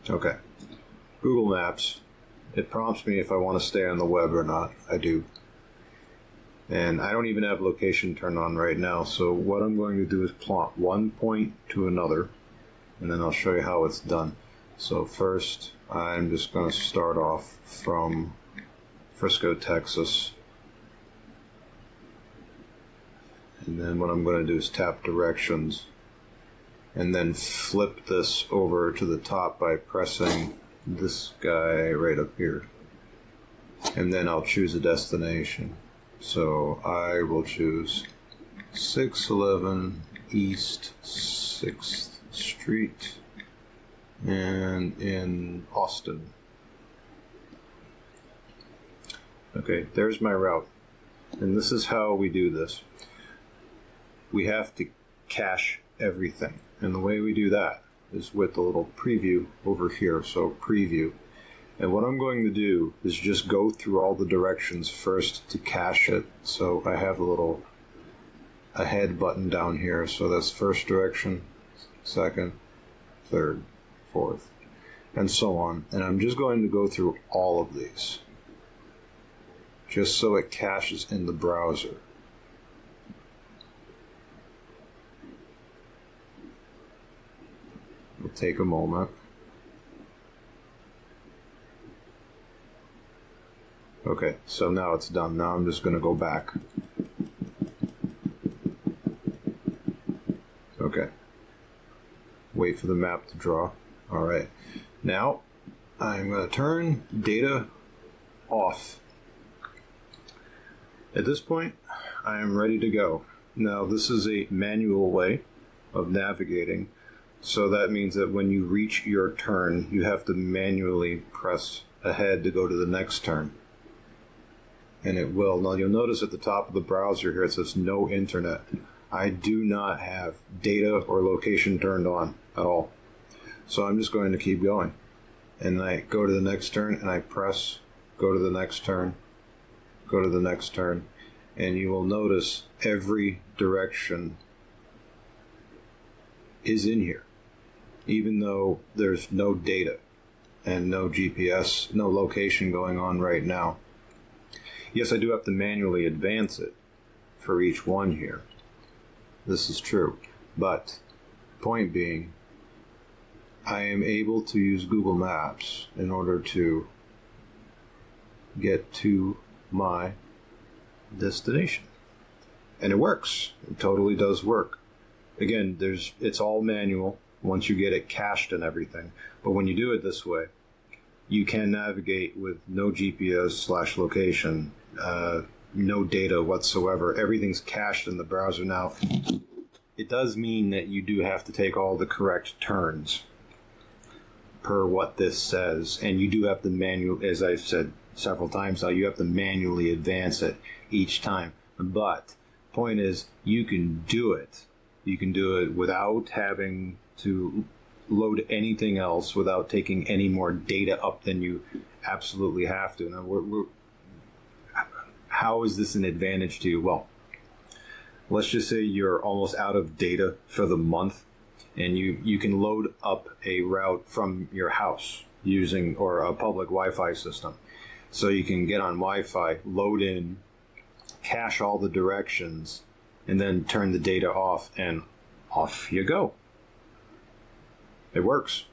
Okay. Google Maps. It prompts me if I want to stay on the web or not. I do. And I don't even have location turned on right now, so what I'm going to do is plot one point to another, and then I'll show you how it's done. So first, I'm just going to start off from Frisco, Texas. And then what I'm going to do is tap directions, and then flip this over to the top by pressing this guy right up here. And then I'll choose a destination. So I will choose 611 East 6th Street and in Austin. Okay, there's my route. And this is how we do this. We have to cache everything. And the way we do that is with the little preview over here. So preview. And what I'm going to do is just go through all the directions first to cache it. So I have a little ahead button down here. So that's first direction, second, third, fourth, and so on. And I'm just going to go through all of these, just so it caches in the browser. It'll take a moment. Okay, so now it's done. Now I'm just going to go back. Okay. Wait for the map to draw. Alright. Now, I'm going to turn data off. At this point, I am ready to go. Now, this is a manual way of navigating. So that means that when you reach your turn, you have to manually press ahead to go to the next turn. And it will. Now you'll notice at the top of the browser here it says no internet. I do not have data or location turned on at all. So I'm just going to keep going. And I go to the next turn and I press, go to the next turn, go to the next turn. And you will notice every direction is in here, even though there's no data and no GPS, no location going on right now. Yes, I do have to manually advance it for each one here. This is true. But, point being, I am able to use Google Maps in order to get to my destination. And it works. It totally does work. Again, it's all manual once you get it cached and everything. But when you do it this way, you can navigate with no GPS/location, no data whatsoever. Everything's cached in the browser. Now, it does mean that you do have to take all the correct turns per what this says, and you do have to manually, as I've said several times now, you have to manually advance it each time. But point is, you can do it. You can do it without having to load anything else, without taking any more data up than you absolutely have to. Now, how is this an advantage to you? Well, let's just say you're almost out of data for the month, and you can load up a route from your house using, or a public Wi-Fi system. So you can get on Wi-Fi, load in, cache all the directions, and then turn the data off, and off you go. It works.